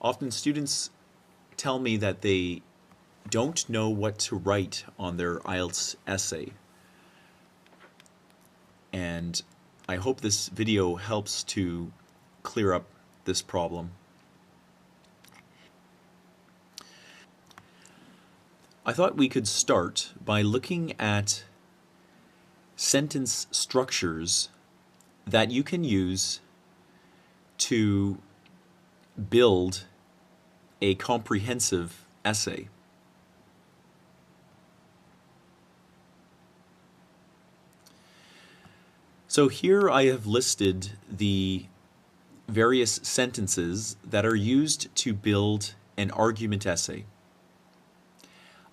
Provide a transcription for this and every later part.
Often students tell me that they don't know what to write on their IELTS essay. And I hope this video helps to clear up this problem. I thought we could start by looking at sentence structures that you can use to build a comprehensive essay. So here I have listed the various sentences that are used to build an argument essay.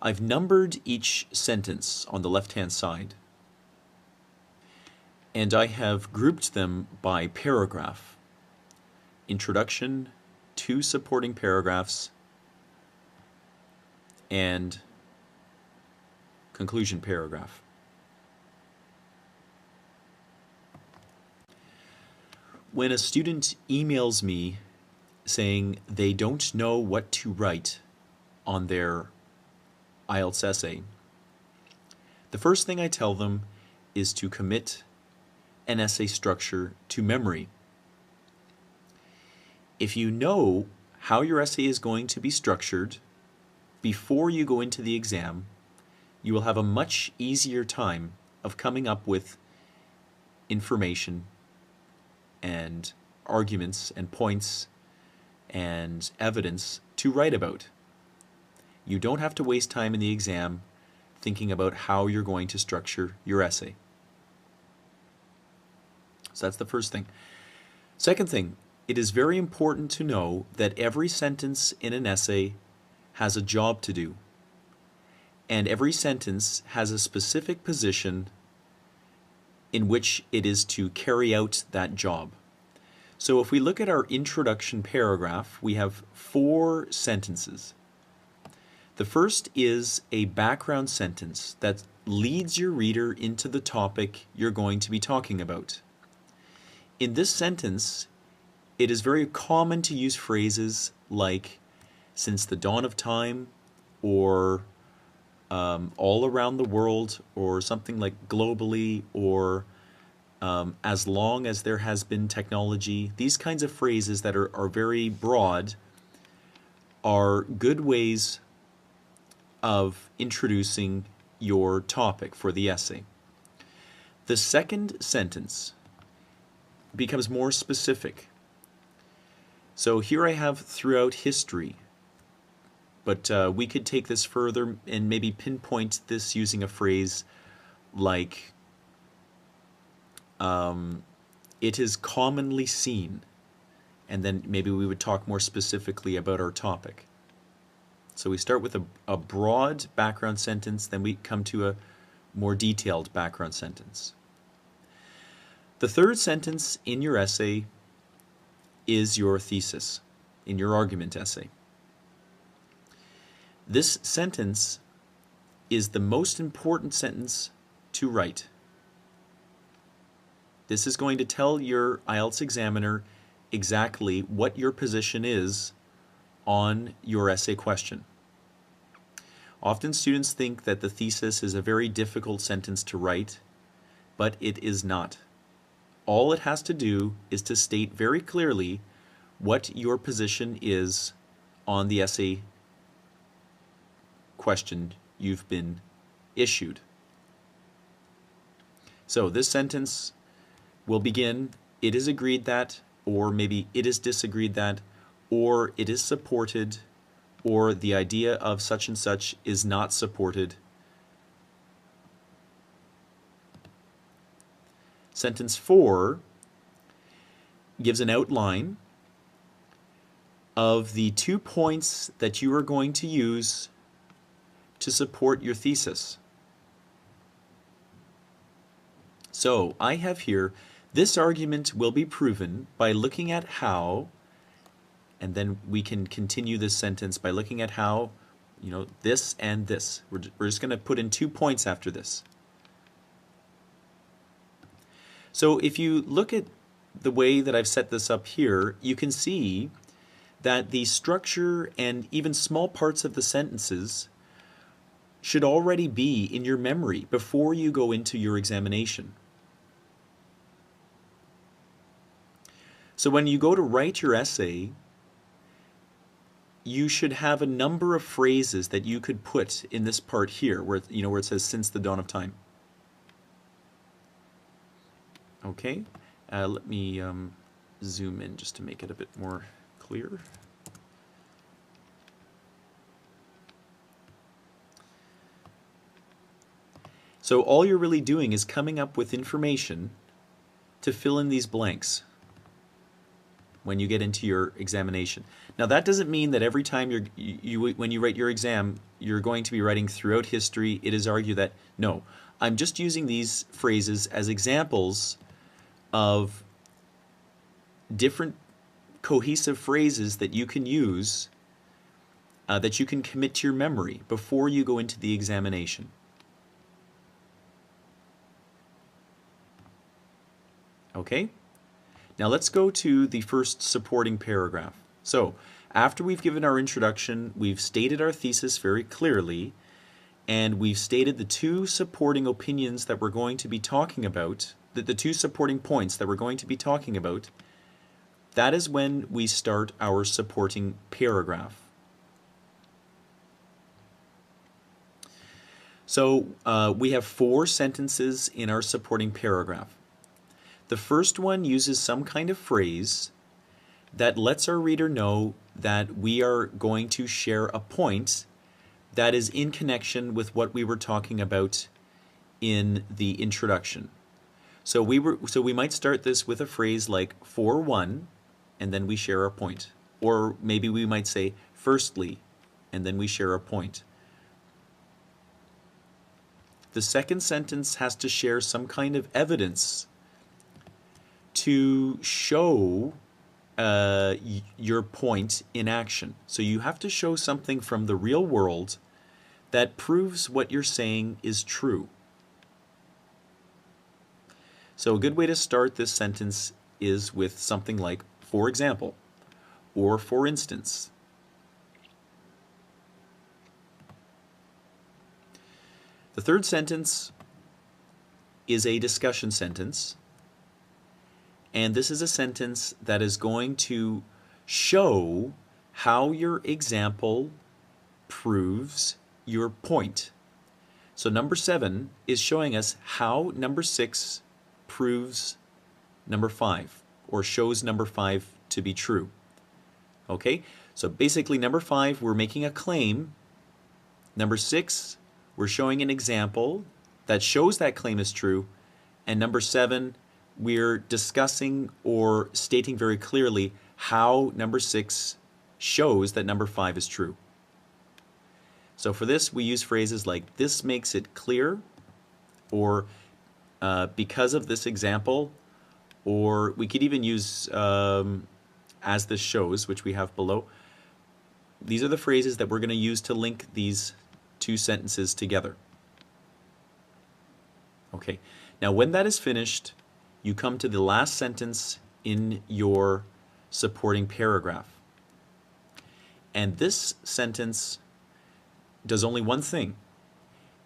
I've numbered each sentence on the left-hand side, and I have grouped them by paragraph. Introduction, 2 supporting paragraphs, and conclusion paragraph. When a student emails me saying they don't know what to write on their IELTS essay, the first thing I tell them is to commit an essay structure to memory. If you know how your essay is going to be structured before you go into the exam, you will have a much easier time of coming up with information and arguments and points and evidence to write about. You don't have to waste time in the exam thinking about how you're going to structure your essay. So that's the first thing. Second thing, it is very important to know that every sentence in an essay has a job to do. And every sentence has a specific position in which it is to carry out that job. So if we look at our introduction paragraph, we have 4 sentences. The first is a background sentence that leads your reader into the topic you're going to be talking about. In this sentence, it is very common to use phrases like "since the dawn of time," or "all around the world," or something like "globally," or "as long as there has been technology." These kinds of phrases that are very broad are good ways of introducing your topic for the essay. The second sentence becomes more specific. So here I have "throughout history," but we could take this further and maybe pinpoint this using a phrase like "it is commonly seen," and then maybe we would talk more specifically about our topic. So we start with a broad background sentence, then we come to a more detailed background sentence. The third sentence in your essay is your thesis, in your argument essay. This sentence is the most important sentence to write. This is going to tell your IELTS examiner exactly what your position is on your essay question. Often students think that the thesis is a very difficult sentence to write, but it is not. All it has to do is to state very clearly what your position is on the essay question you've been issued. So this sentence will begin, "it is agreed that," or maybe "it is disagreed that," or "it is supported," or "the idea of such and such is not supported." Sentence 4 gives an outline of the 2 points that you are going to use to support your thesis. So I have here, "this argument will be proven by looking at how," and then we can continue this sentence by looking at how, this and this. We're just going to put in 2 points after this. So if you look at the way that I've set this up here, you can see that the structure and even small parts of the sentences should already be in your memory before you go into your examination. So when you go to write your essay, you should have a number of phrases that you could put in this part here, where it says "since the dawn of time." Okay, let me zoom in just to make it a bit more clear. So all you're really doing is coming up with information to fill in these blanks when you get into your examination. Now that doesn't mean that every time when you write your exam, you're going to be writing throughout history. It is argued that no, I'm just using these phrases as examples of different cohesive phrases that you can use, that you can commit to your memory before you go into the examination. Okay? Now let's go to the first supporting paragraph. So, after we've given our introduction, we've stated our thesis very clearly, and we've stated the two supporting opinions that we're going to be talking about, the two supporting points that we're going to be talking about. That is when we start our supporting paragraph. So, we have 4 sentences in our supporting paragraph. The first one uses some kind of phrase that lets our reader know that we are going to share a point that is in connection with what we were talking about in the introduction. So we might start this with a phrase like "for one," and then we share a point. Or maybe we might say "firstly," and then we share a point. The second sentence has to share some kind of evidence to show your point in action. So you have to show something from the real world that proves what you're saying is true. So a good way to start this sentence is with something like "for example," or "for instance." The third sentence is a discussion sentence. And this is a sentence that is going to show how your example proves your point. So number 7 is showing us how number 6 proves number 5, or shows number 5 to be true. Okay, so basically number 5, we're making a claim. Number 6, we're showing an example that shows that claim is true. And number 7, we're discussing or stating very clearly how number 6 shows that number 5 is true. So for this, we use phrases like "this makes it clear," or "because of this example," or we could even use "as this shows," which we have below. These are the phrases that we're going to use to link these two sentences together. Okay, now when that is finished, you come to the last sentence in your supporting paragraph. And this sentence does only one thing.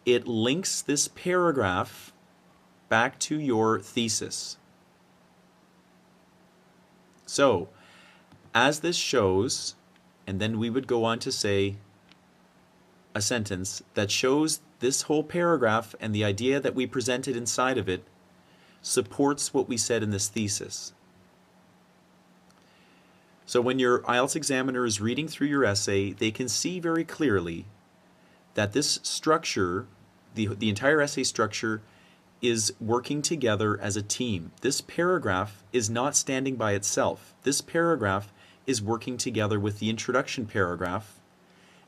It links this paragraph back to your thesis. So, as this shows, and then we would go on to say a sentence that shows this whole paragraph and the idea that we presented inside of it supports what we said in this thesis. So when your IELTS examiner is reading through your essay, they can see very clearly that this structure, the entire essay structure, is working together as a team. This paragraph is not standing by itself. This paragraph is working together with the introduction paragraph,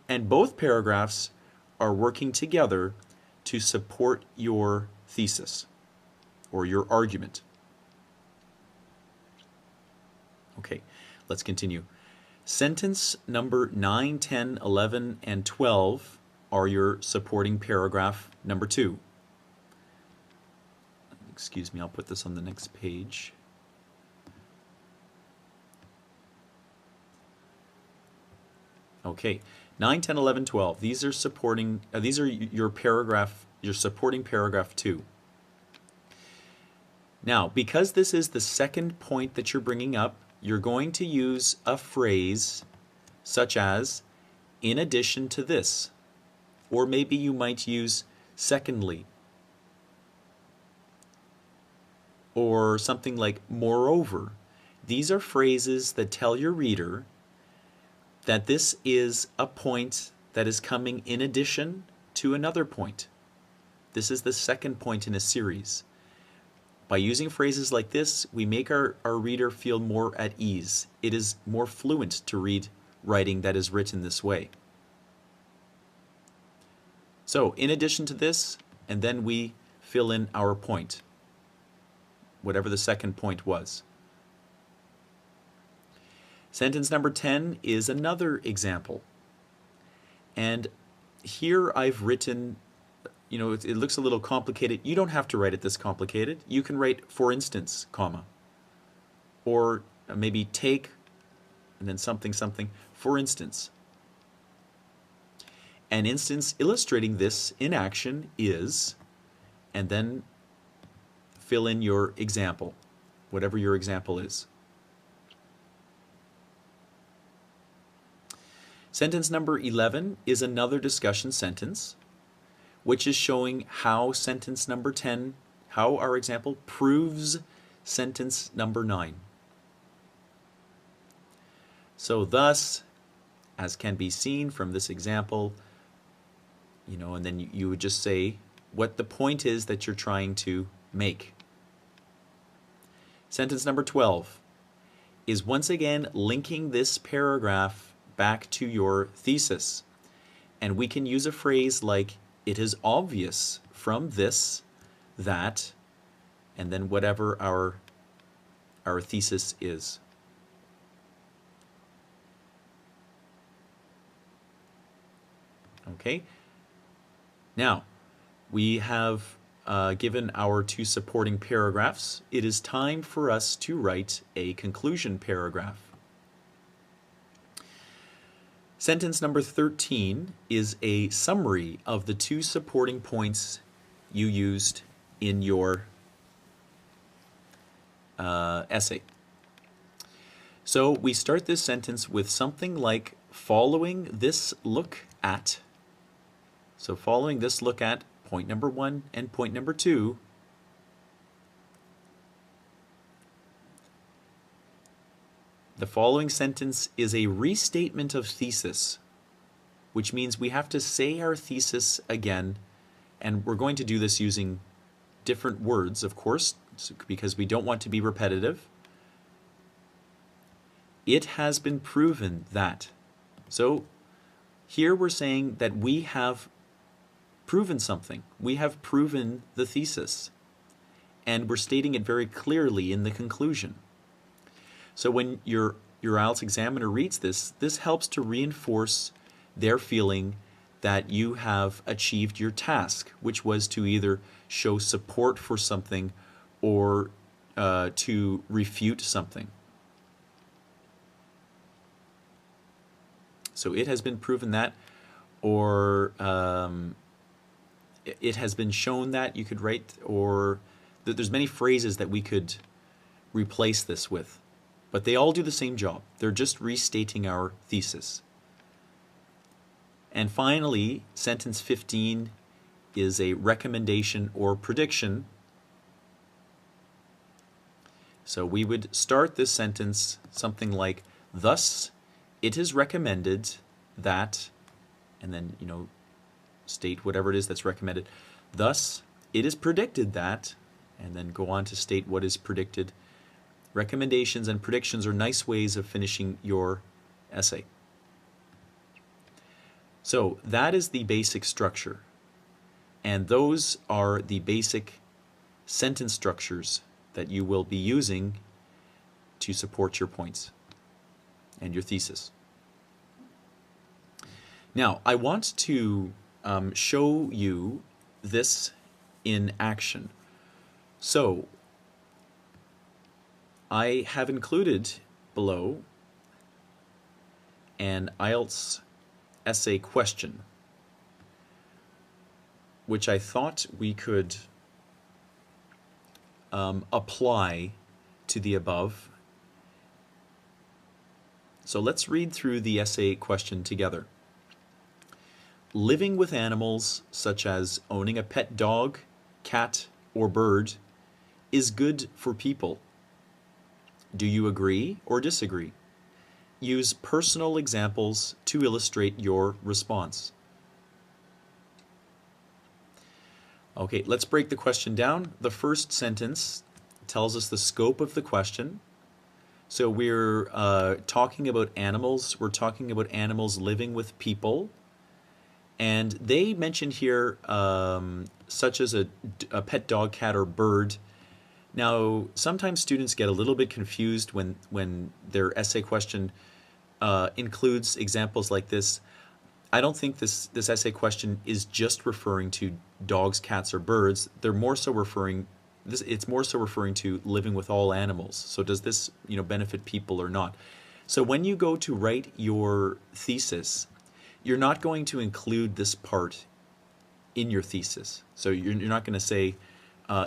and both paragraphs are working together to support your thesis or your argument. Okay, let's continue. Sentence number 9, 10, 11, and 12 are your supporting paragraph number 2. Excuse me, I'll put this on the next page. Okay, 9, 10, 11, 12. These are supporting, these are your paragraph, your supporting paragraph 2. Now, because this is the second point that you're bringing up, you're going to use a phrase such as, in addition to this. Or maybe you might use secondly. Or something like moreover. These are phrases that tell your reader that this is a point that is coming in addition to another point. This is the second point in a series. By using phrases like this, we make our reader feel more at ease. It is more fluent to read writing that is written this way. So, in addition to this, and then we fill in our point, whatever the second point was. Sentence number 10 is another example. And here I've written, you know, it looks a little complicated. You don't have to write it this complicated. You can write, for instance, comma. Or maybe take, and then something, something, for instance. An instance illustrating this in action is, and then fill in your example, whatever your example is. Sentence number 11 is another discussion sentence, which is showing how sentence number 10, how our example proves sentence number 9. So thus, as can be seen from this example, you know, and then you would just say what the point is that you're trying to make. Sentence number 12 is once again linking this paragraph back to your thesis. And we can use a phrase like, it is obvious from this that, and then whatever our thesis is. Okay? Now, we have given our 2 supporting paragraphs. It is time for us to write a conclusion paragraph. Sentence number 13 is a summary of the 2 supporting points you used in your essay. So we start this sentence with something like, following this look at. So following this look at point number 1 and point number 2, the following sentence is a restatement of thesis, which means we have to say our thesis again, and we're going to do this using different words, of course, because we don't want to be repetitive. It has been proven that. So here we're saying that we have proven something. We have proven the thesis, and we're stating it very clearly in the conclusion. So when your IELTS examiner reads this, this helps to reinforce their feeling that you have achieved your task, which was to either show support for something or to refute something. So it has been proven that, or it has been shown that, you could write, or there's many phrases that we could replace this with. But they all do the same job. They're just restating our thesis. And finally, sentence 15 is a recommendation or prediction. So we would start this sentence something like, thus, it is recommended that, and then, you know, state whatever it is that's recommended. Thus, it is predicted that, and then go on to state what is predicted. Recommendations and predictions are nice ways of finishing your essay. So that is the basic structure. And those are the basic sentence structures that you will be using to support your points and your thesis. Now, I want to show you this in action. So, I have included below an IELTS essay question, which I thought we could apply to the above. So let's read through the essay question together. Living with animals, such as owning a pet dog, cat, or bird, is good for people. Do you agree or disagree? Use personal examples to illustrate your response. Okay, let's break the question down. The first sentence tells us the scope of the question. So we're talking about animals. We're talking about animals living with people. And they mentioned here such as a pet dog, cat, or bird. Now, sometimes students get a little bit confused when their essay question includes examples like this. I don't think this essay question is just referring to dogs, cats, or birds. They're more so referring it's more so referring to living with all animals. So does this, benefit people or not? So when you go to write your thesis, you're not going to include this part in your thesis. So you're not going to say,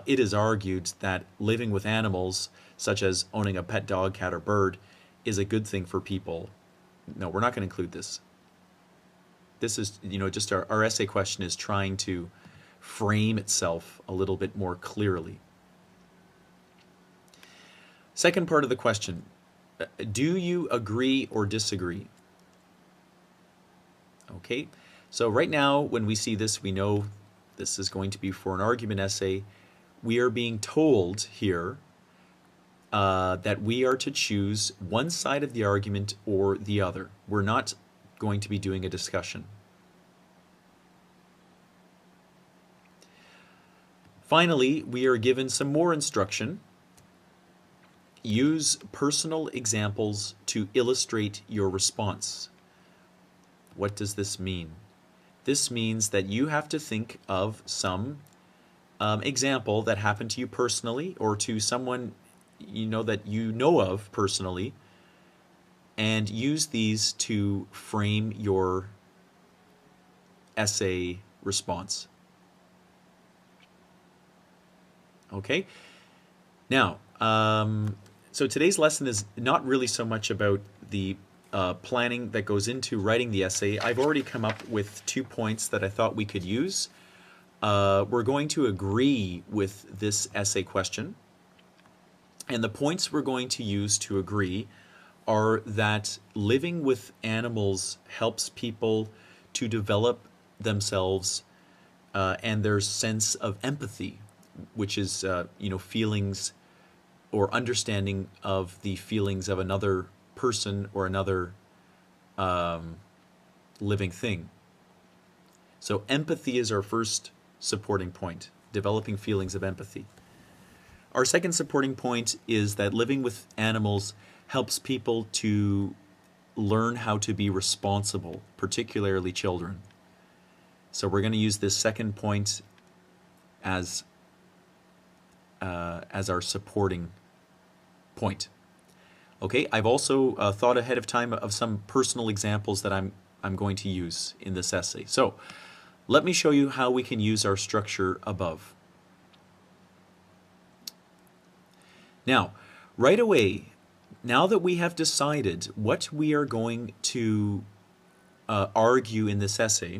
it is argued that living with animals, such as owning a pet dog, cat, or bird, is a good thing for people. No, we're not going to include this. This is, just our essay question is trying to frame itself a little bit more clearly. Second part of the question, do you agree or disagree? Okay, so right now when we see this, we know this is going to be for an argument essay. We are being told here that we are to choose one side of the argument or the other. We're not going to be doing a discussion. Finally, we are given some more instruction. Use personal examples to illustrate your response. What does this mean? This means that you have to think of some example that happened to you personally or to someone that you know of personally, and use these to frame your essay response. Okay? Now, so today's lesson is not really so much about the planning that goes into writing the essay. I've already come up with 2 points that I thought we could use. We're going to agree with this essay question. And the points we're going to use to agree are that living with animals helps people to develop themselves and their sense of empathy, which is, feelings or understanding of the feelings of another person or another living thing. So empathy is our first supporting point, developing feelings of empathy. Our second supporting point is that living with animals helps people to learn how to be responsible, particularly children. So we're going to use this second point as our supporting point. Okay, I've also thought ahead of time of some personal examples that I'm going to use in this essay. So let me show you how we can use our structure above. Now, right away, now that we have decided what we are going to argue in this essay,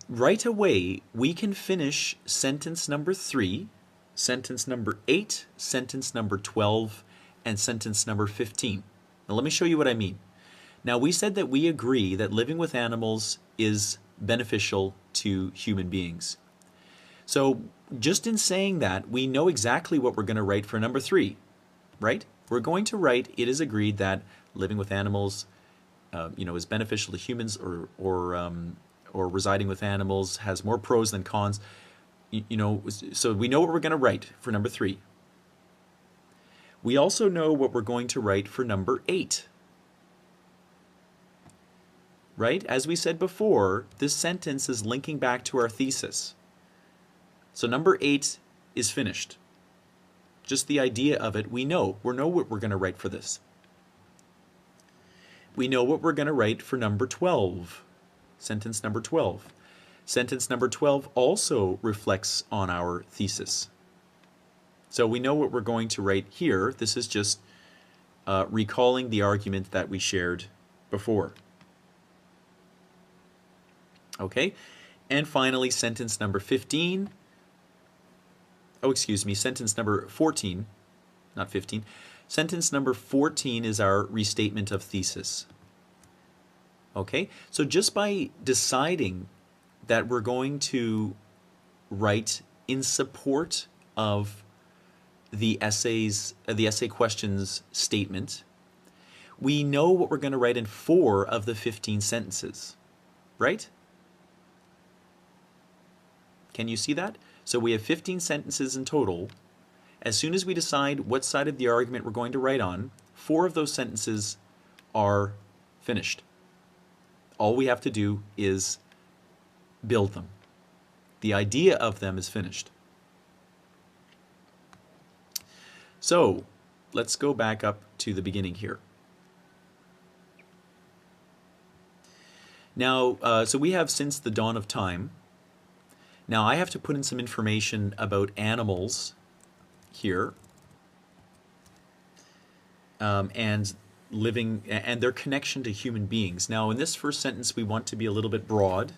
right away we can finish sentence number 3, sentence number 8, sentence number 12, and sentence number 15. Now let me show you what I mean. Now we said that we agree that living with animals is beneficial to human beings. So just in saying that, we know exactly what we're going to write for number 3, right? We're going to write, it is agreed that living with animals, is beneficial to humans, or residing with animals has more pros than cons. So we know what we're going to write for number 3. We also know what we're going to write for number 8. Right? As we said before, this sentence is linking back to our thesis. So number 8 is finished. Just the idea of it, we know what we're going to write for this. we know what we're going to write for number 12, sentence number 12. Sentence number 12 also reflects on our thesis. So we know what we're going to write here. This is just recalling the argument that we shared before. Okay, and finally sentence number 15. Oh, excuse me, sentence number 14, not 15. Sentence number 14 is our restatement of thesis. Okay, so just by deciding that we're going to write in support of the essay questions statement, we know what we're going to write in 4 of the 15 sentences, right? Can you see that? So we have 15 sentences in total. As soon as we decide what side of the argument we're going to write on, 4 of those sentences are finished. All we have to do is build them. The idea of them is finished. So let's go back up to the beginning here. Now, so we have since the dawn of time. Now I have to put in some information about animals here and living and their connection to human beings. Now in this first sentence we want to be a little bit broad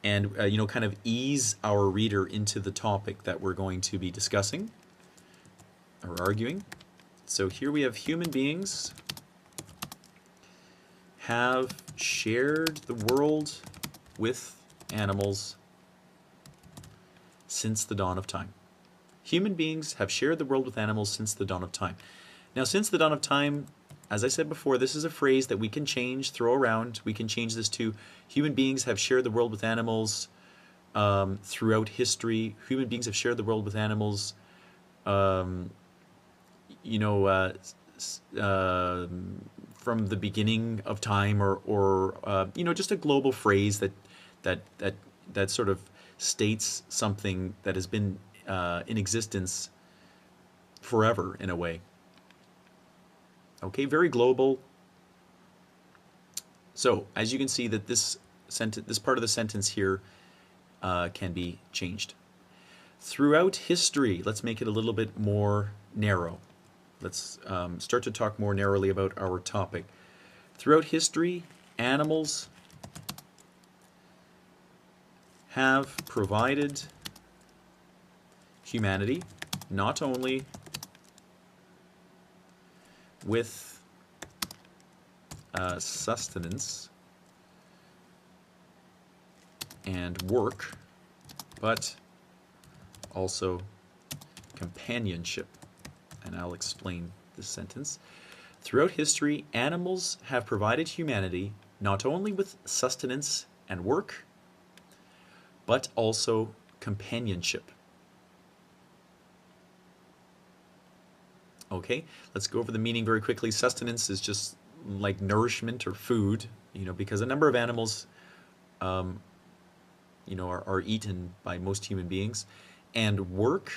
and kind of ease our reader into the topic that we're going to be discussing or arguing. So here we have human beings have shared the world with animals since the dawn of time. Human beings have shared the world with animals since the dawn of time. Now, since the dawn of time, as I said before, this is a phrase that we can change, throw around. We can change this to human beings have shared the world with animals throughout history. Human beings have shared the world with animals, from the beginning of time, or just a global phrase that sort of states something that has been in existence forever in a way. Okay, very global. So as you can see that this part of the sentence here can be changed. Throughout history, let's make it a little bit more narrow. Let's start to talk more narrowly about our topic. Throughout history, animals have provided humanity not only with sustenance and work, but also companionship. And I'll explain this sentence. Throughout history, animals have provided humanity not only with sustenance and work, but also companionship. Okay, let's go over the meaning very quickly. Sustenance is just like nourishment or food, because a number of animals, are eaten by most human beings. And work,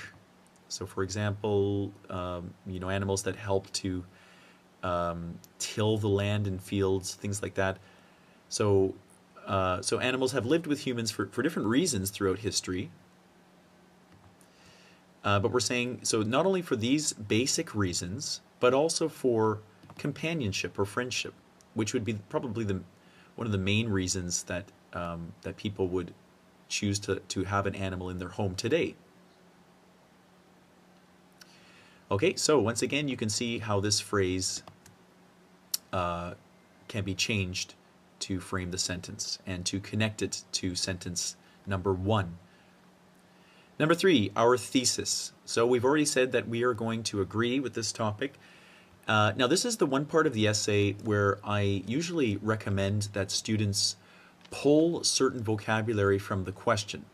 so for example, animals that help to till the land and fields, things like that. So animals have lived with humans for different reasons throughout history. But we're saying, so not only for these basic reasons, but also for companionship or friendship, which would be probably one of the main reasons that people would choose to have an animal in their home today. Okay, so once again, you can see how this phrase can be changed to frame the sentence and to connect it to sentence number 1. Number 3, our thesis. So we've already said that we are going to agree with this topic. Now this is the one part of the essay where I usually recommend that students pull certain vocabulary from the question.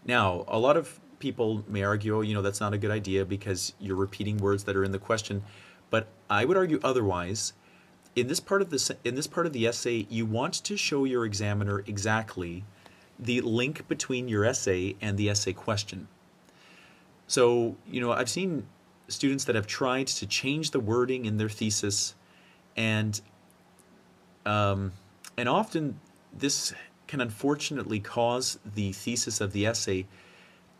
Now, a lot of people may argue, that's not a good idea because you're repeating words that are in the question, but I would argue otherwise. In this part of the essay, you want to show your examiner exactly the link between your essay and the essay question. So, I've seen students that have tried to change the wording in their thesis And and often this can unfortunately cause the thesis of the essay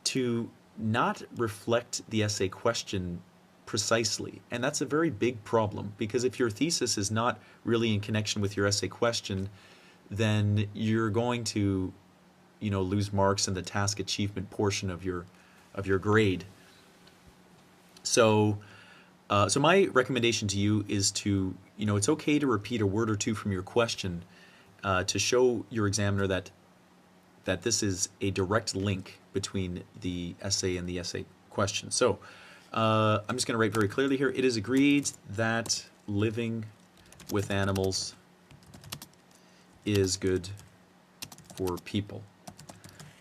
to not reflect the essay question precisely. And that's a very big problem, because if your thesis is not really in connection with your essay question, then you're going to, lose marks in the task achievement portion of your grade. So so my recommendation to you is to, it's okay to repeat a word or two from your question to show your examiner that this is a direct link between the essay and the essay question. So I'm just going to write very clearly here. It is agreed that living with animals is good for people.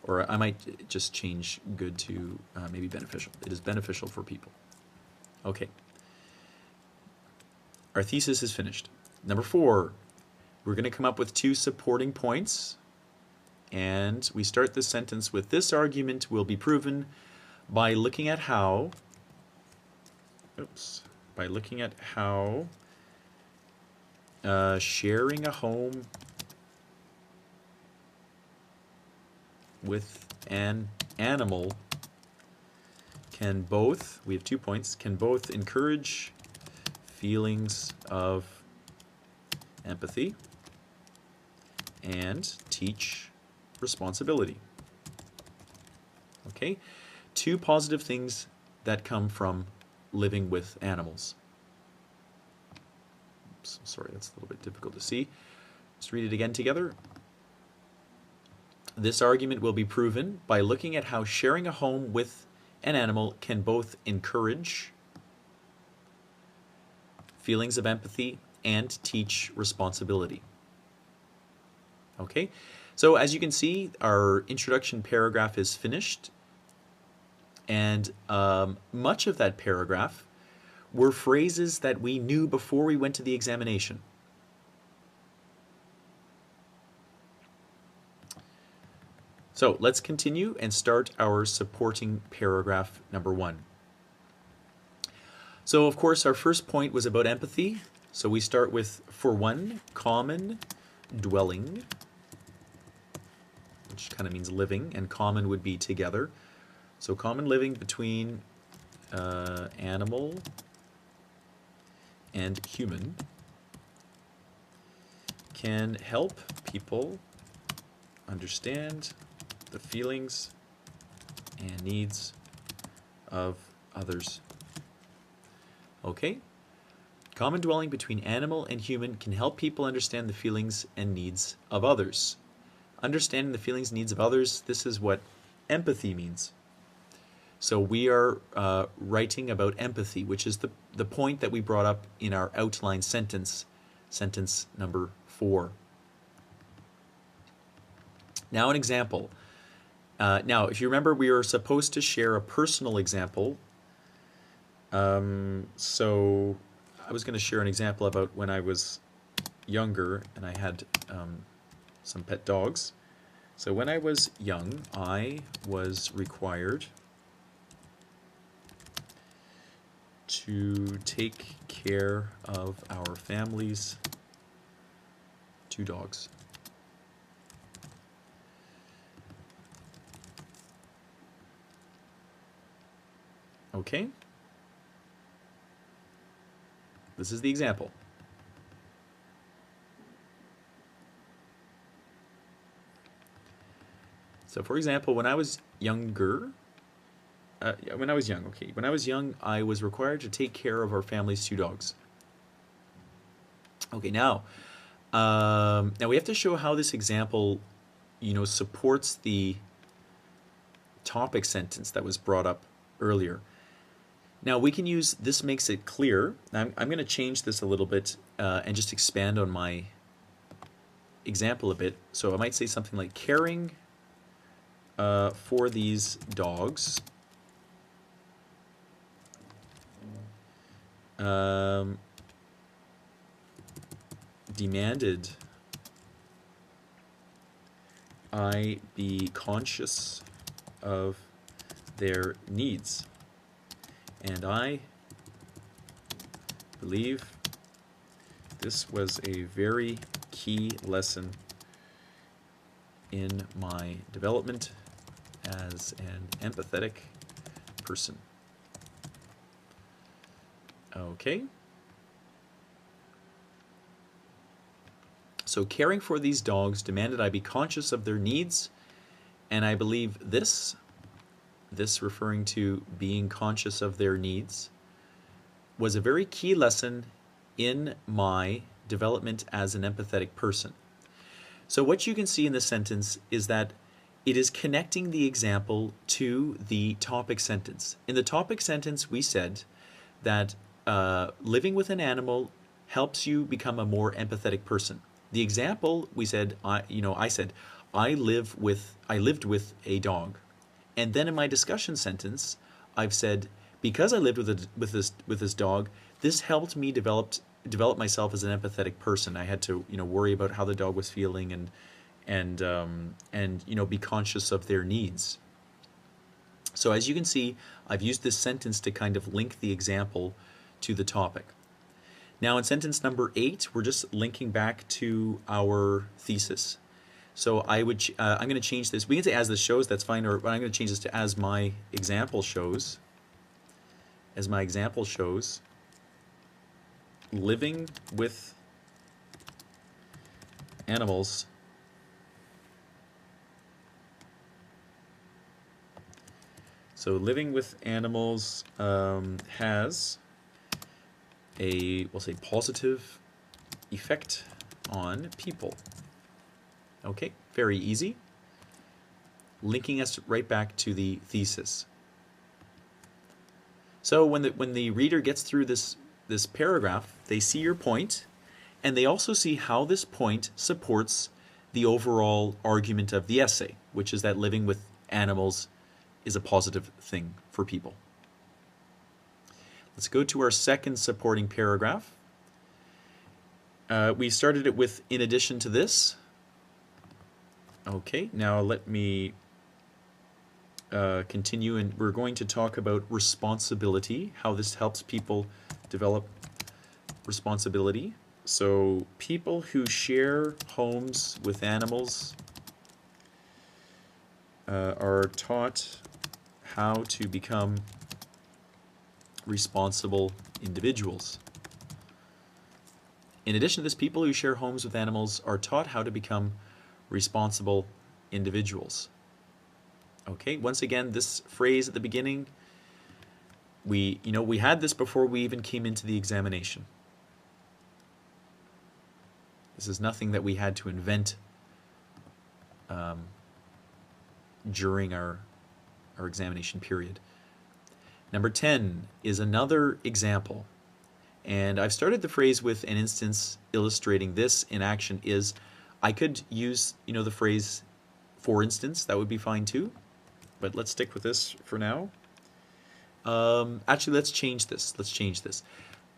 Or I might just change good to maybe beneficial. It is beneficial for people. Okay. Our thesis is finished. Number 4, we're going to come up with 2 supporting points. And we start this sentence with, this argument will be proven by looking at how, sharing a home with an animal can both, we have 2 points, can both encourage feelings of empathy and teach responsibility. Okay, 2 positive things that come from living with animals. Oops, sorry, that's a little bit difficult to see. Let's read it again together. This argument will be proven by looking at how sharing a home with an animal can both encourage feelings of empathy and teach responsibility. Okay, so as you can see, our introduction paragraph is finished, and much of that paragraph were phrases that we knew before we went to the examination. So let's continue and start our supporting paragraph number 1. So of course our first point was about empathy. So we start with, for one, common dwelling, which kind of means living, and common would be together. So common living between animal and human can help people understand the feelings and needs of others. Okay? Common dwelling between animal and human can help people understand the feelings and needs of others. Understanding the feelings and needs of others, this is what empathy means. So we are writing about empathy, which is the point that we brought up in our outline sentence, sentence number 4. Now an example. Now, if you remember, we were supposed to share a personal example. So I was going to share an example about when I was younger and I had some pet dogs. So when I was young, I was required to take care of our family's 2 dogs. Okay? This is the example. So for example, when I was younger, when I was young, I was required to take care of our family's 2 dogs. Okay, now we have to show how this example, supports the topic sentence that was brought up earlier. Now we can use "this makes it clear." I'm going to change this a little bit and just expand on my example a bit. So I might say something like, caring for these dogs demanded I be conscious of their needs, and I believe This was a very key lesson in my development as an empathetic person. Okay. So caring for these dogs demanded I be conscious of their needs, and I believe this referring to being conscious of their needs, was a very key lesson in my development as an empathetic person. So what you can see in this sentence is that it is connecting the example to the topic sentence. In the topic sentence, we said that living with an animal helps you become a more empathetic person. The example, we said, I said, I lived with a dog. And then in my discussion sentence, I've said, because I lived with this dog, this helped me develop myself as an empathetic person. I had to, worry about how the dog was feeling and be conscious of their needs. So as you can see, I've used this sentence to kind of link the example to the topic. Now in sentence number 8, we're just linking back to our thesis. So I'm going to change this. We can say as this shows, that's fine, but I'm going to change this to as my example shows. As my example shows, living with animals So living with animals has a, we'll say, positive effect on people. Okay, very easy. Linking us right back to the thesis. So when the reader gets through this paragraph, they see your point, and they also see how this point supports the overall argument of the essay, which is that living with animals is a positive thing for people. Let's go to our second supporting paragraph. We started it with, in addition to this. Okay, now let me continue, and we're going to talk about responsibility, how this helps people develop responsibility. So people who share homes with animals are taught how to become responsible individuals. In addition to this, people who share homes with animals are taught how to become responsible individuals. Okay, once again, this phrase at the beginning, we had this before we even came into the examination. This is nothing that we had to invent during our examination period. Number 10 is another example. And I've started the phrase with an instance illustrating this in action. Is I could use, the phrase for instance, that would be fine too. But let's stick with this for now. Actually, let's change this.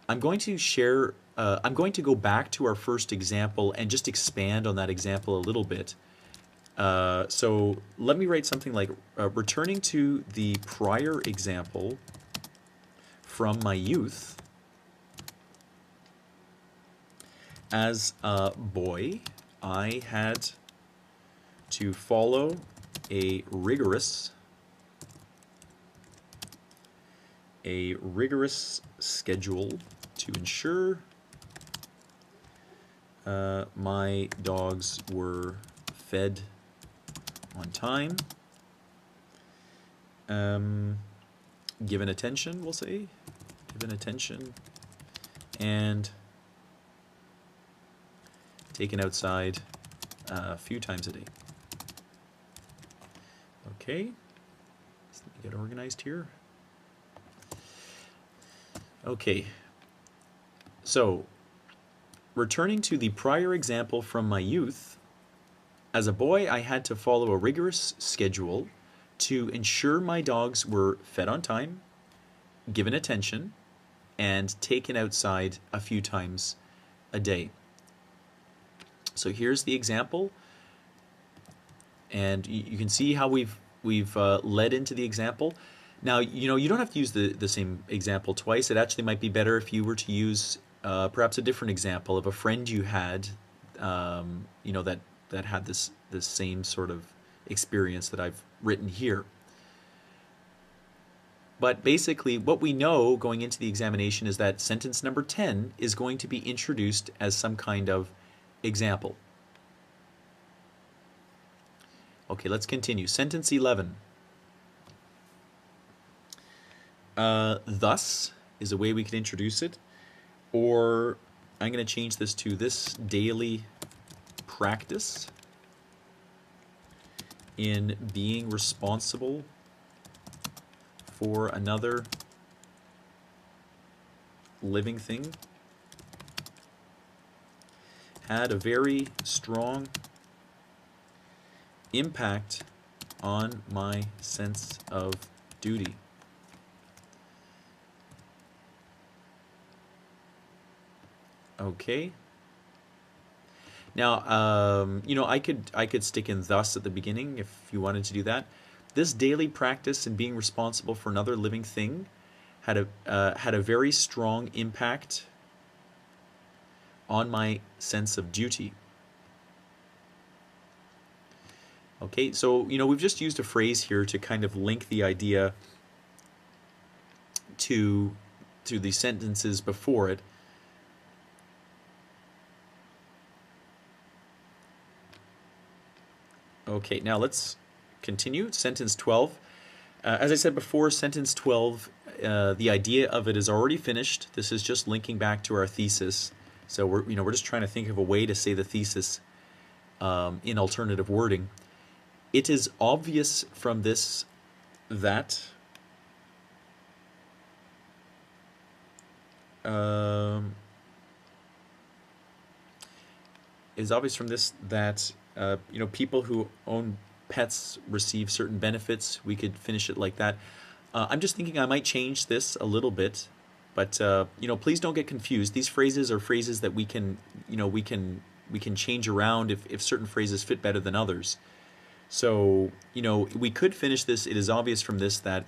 I'm going to share, I'm going to go back to our first example and just expand on that example a little bit. So let me write something like, returning to the prior example from my youth. As a boy, I had to follow a rigorous schedule to ensure my dogs were fed on time, given attention, we'll say, and taken outside a few times a day. Okay, let's get organized here. Okay, so returning to the prior example from my youth, as a boy I had to follow a rigorous schedule to ensure my dogs were fed on time, given attention, and taken outside a few times a day. So here's the example, and you can see how we've led into the example. Now, you don't have to use the same example twice. It actually might be better if you were to use perhaps a different example of a friend you had, that had this same sort of experience that I've written here. But basically, what we know going into the examination is that sentence number 10 is going to be introduced as some kind of example. Okay, let's continue. Sentence 11. Thus is a way we could introduce it. Or I'm going to change this to this daily practice in being responsible for another living thing had a very strong impact on my sense of duty. Okay. Now, I could stick in thus at the beginning if you wanted to do that. This daily practice in being responsible for another living thing had a very strong impact on my sense of duty. Okay, so we've just used a phrase here to kind of link the idea to the sentences before it. Okay, now let's continue. Sentence 12. As I said before, sentence 12, the idea of it is already finished. This is just linking back to our thesis. So we're just trying to think of a way to say the thesis in alternative wording. It is obvious from this that people who own pets receive certain benefits. We could finish it like that. I'm just thinking I might change this a little bit, but please don't get confused. These phrases are phrases that we can change around if certain phrases fit better than others. So we could finish this. It is obvious from this that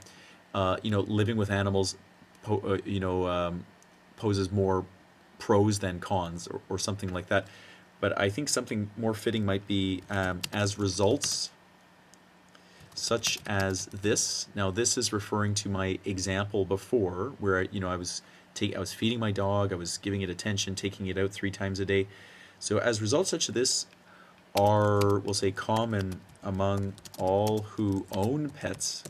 living with animals poses more pros than cons, or something like that. But I think something more fitting might be as results such as this. Now this is referring to my example before, where I was feeding my dog, I was giving it attention, taking it out 3 times a day. So as results such as this are, we'll say, common among all who own pets,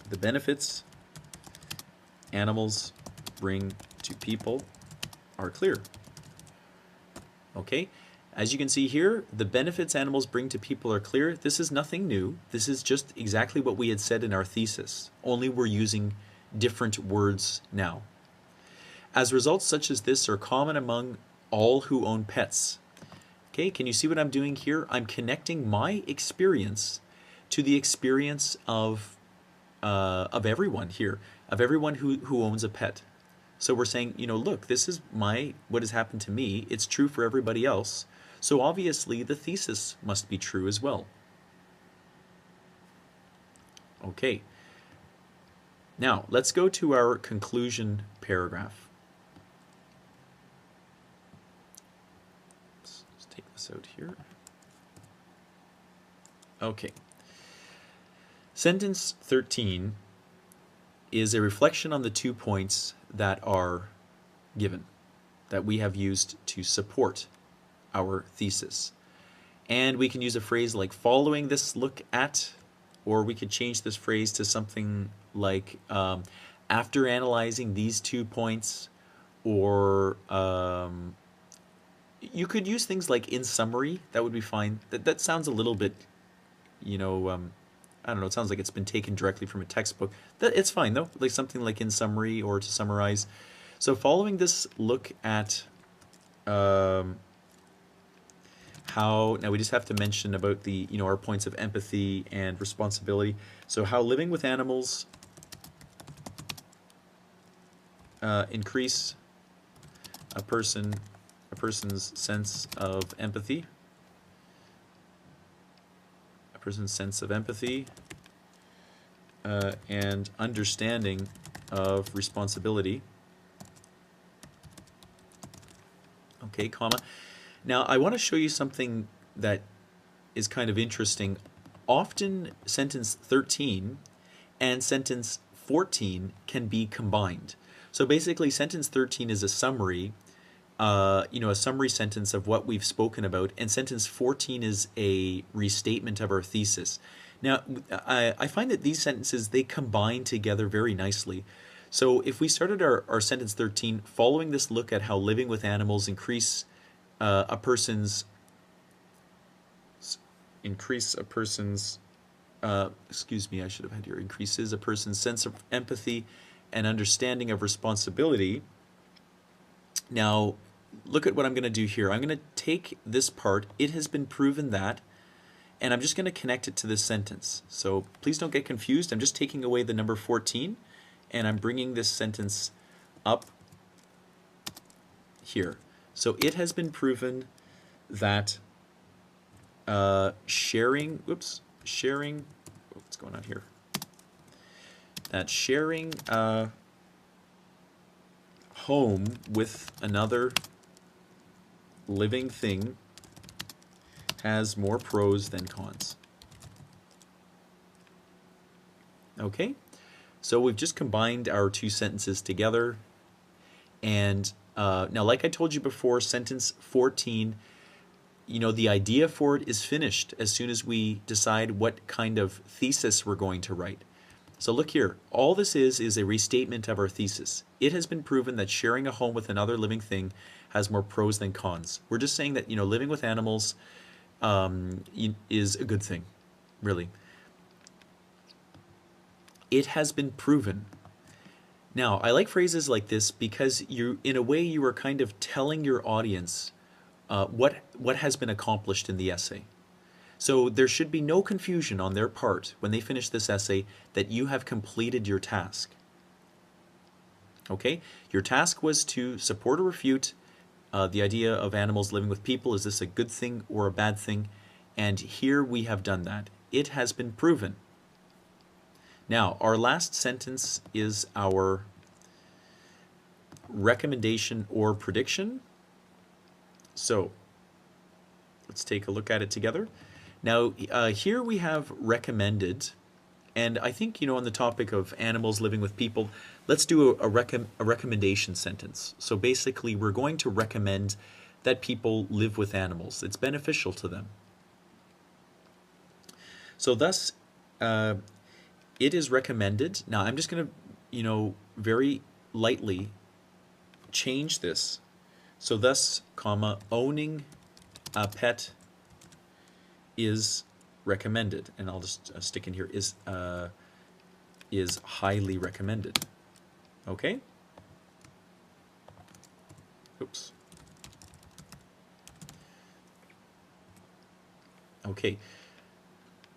the benefits animals bring to people are clear. Okay, as you can see here, the benefits animals bring to people are clear. This is nothing new. This is just exactly what we had said in our thesis, only we're using different words now. As results such as this are common among all who own pets. Okay, can you see what I'm doing here? I'm connecting my experience to the experience of everyone here, of everyone who owns a pet. So we're saying, look, this is what has happened to me. It's true for everybody else. So obviously the thesis must be true as well. Okay. Now let's go to our conclusion paragraph. Let's take this out here. Okay. Sentence 13 is a reflection on the 2 points that are given, that we have used to support our thesis. And we can use a phrase like following this look at, or we could change this phrase to something like after analyzing these 2 points, or you could use things like in summary. That would be fine. That sounds a little bit, I don't know, it sounds like it's been taken directly from a textbook. It's fine though, like something like in summary or to summarize. So following this look at how, now we just have to mention about the, our points of empathy and responsibility. So how living with animals increase a person's sense of empathy. Person's sense of empathy and understanding of responsibility. Okay, comma. Now I want to show you something that is kind of interesting. Often sentence 13 and sentence 14 can be combined. So basically sentence 13 is a summary, a summary sentence of what we've spoken about, and sentence 14 is a restatement of our thesis. Now, I find that these sentences, they combine together very nicely. So if we started our sentence 13, following this look at how living with animals increase a person's excuse me, I should have had here, increases a person's sense of empathy and understanding of responsibility. Now, look at what I'm going to do here. I'm going to take this part, it has been proven that, and I'm just going to connect it to this sentence. So please don't get confused. I'm just taking away the number 14, and I'm bringing this sentence up here. So it has been proven that sharing, what's going on here? That sharing home with another living thing has more pros than cons. Okay, so we've just combined our two sentences together, and now, like I told you before, sentence 14, the idea for it is finished as soon as we decide what kind of thesis we're going to write. So look here, all this is a restatement of our thesis. It has been proven that sharing a home with another living thing has more pros than cons. We're just saying that, living with animals is a good thing, really. It has been proven. Now, I like phrases like this because in a way, you are kind of telling your audience what has been accomplished in the essay. So there should be no confusion on their part when they finish this essay that you have completed your task. Okay? Your task was to support or refute the idea of animals living with people. Is this a good thing or a bad thing? And here we have done that. It has been proven. Now, our last sentence is our recommendation or prediction. So let's take a look at it together. Now, here we have recommended, and I think, on the topic of animals living with people, let's do a recommendation sentence. So basically, we're going to recommend that people live with animals. It's beneficial to them. So thus, it is recommended. Now, I'm just going to, very lightly change this. So thus, comma, owning a pet is recommended, and I'll just stick in here is highly recommended. Okay? Oops. Okay.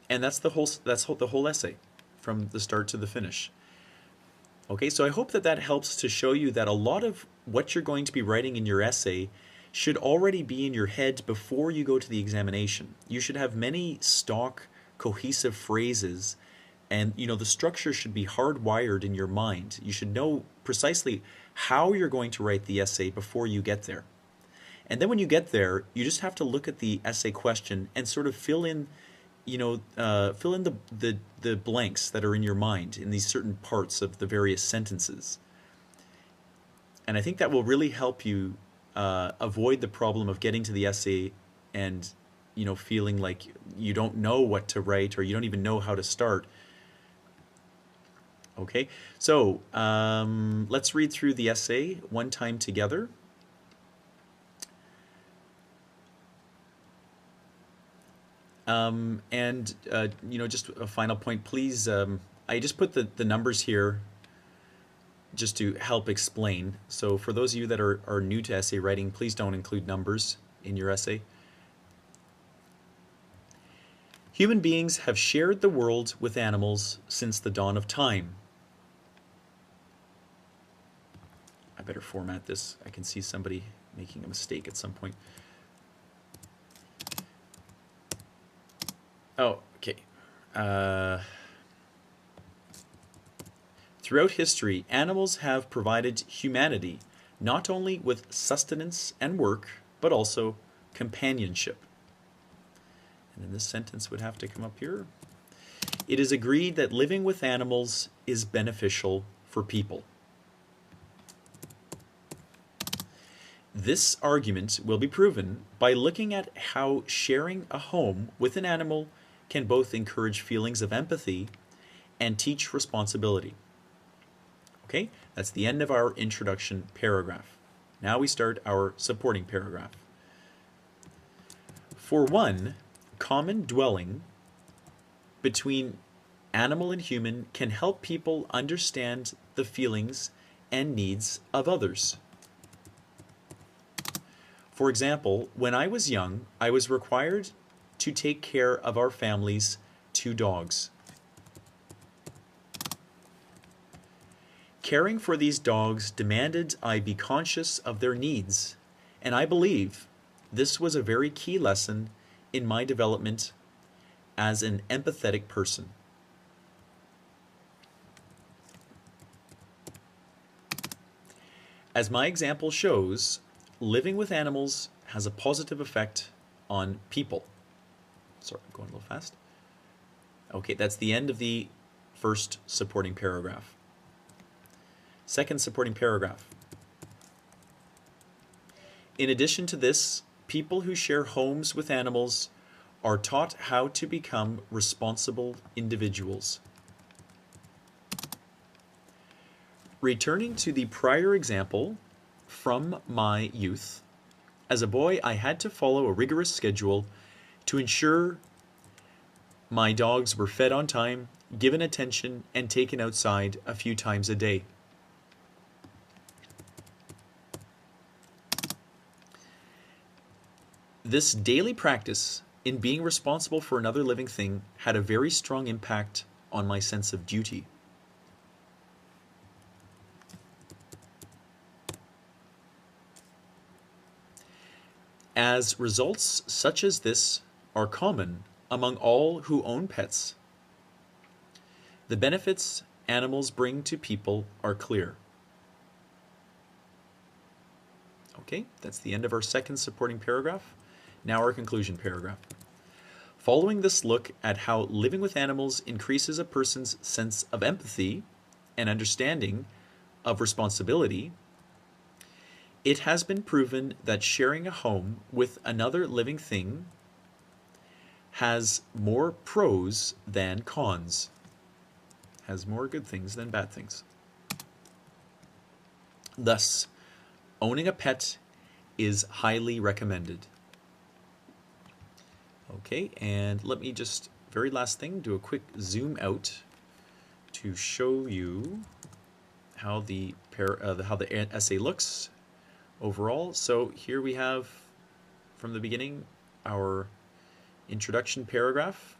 And that's the whole essay from the start to the finish. Okay, so I hope that helps to show you that a lot of what you're going to be writing in your essay should already be in your head before you go to the examination. You should have many stock, cohesive phrases, and the structure should be hardwired in your mind. You should know precisely how you're going to write the essay before you get there. And then when you get there, you just have to look at the essay question and sort of fill in the blanks that are in your mind in these certain parts of the various sentences. And I think that will really help you avoid the problem of getting to the essay and feeling like you don't know what to write or you don't even know how to start. Okay, so let's read through the essay one time together. Just a final point, please, I just put the numbers here just to help explain. So for those of you that are new to essay writing, please don't include numbers in your essay. Human beings have shared the world with animals since the dawn of time. I better format this. I can see somebody making a mistake at some point. Oh, okay. Throughout history, animals have provided humanity not only with sustenance and work, but also companionship. And then this sentence would have to come up here. It is agreed that living with animals is beneficial for people. This argument will be proven by looking at how sharing a home with an animal can both encourage feelings of empathy and teach responsibility. Okay, that's the end of our introduction paragraph. Now we start our supporting paragraph. For one, common dwelling between animal and human can help people understand the feelings and needs of others. For example, when I was young, I was required to take care of our family's 2 dogs. Caring for these dogs demanded I be conscious of their needs, and I believe this was a very key lesson in my development as an empathetic person. As my example shows, living with animals has a positive effect on people. Sorry, I'm going a little fast. Okay, that's the end of the first supporting paragraph. Second supporting paragraph. In addition to this, people who share homes with animals are taught how to become responsible individuals. Returning to the prior example from my youth, as a boy I had to follow a rigorous schedule to ensure my dogs were fed on time, given attention, and taken outside a few times a day. This daily practice in being responsible for another living thing had a very strong impact on my sense of duty. As results such as this are common among all who own pets, the benefits animals bring to people are clear. Okay, that's the end of our second supporting paragraph. Now our conclusion paragraph. Following this look at how living with animals increases a person's sense of empathy and understanding of responsibility, it has been proven that sharing a home with another living thing has more pros than cons, has more good things than bad things. Thus, owning a pet is highly recommended. Okay, and let me just, very last thing, do a quick zoom out to show you how the essay looks overall. So here we have, from the beginning, our introduction paragraph,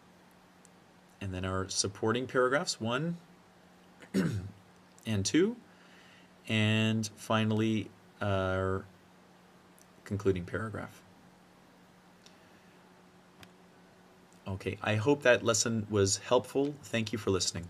and then our supporting paragraphs 1 and 2, and finally our concluding paragraph. Okay, I hope that lesson was helpful. Thank you for listening.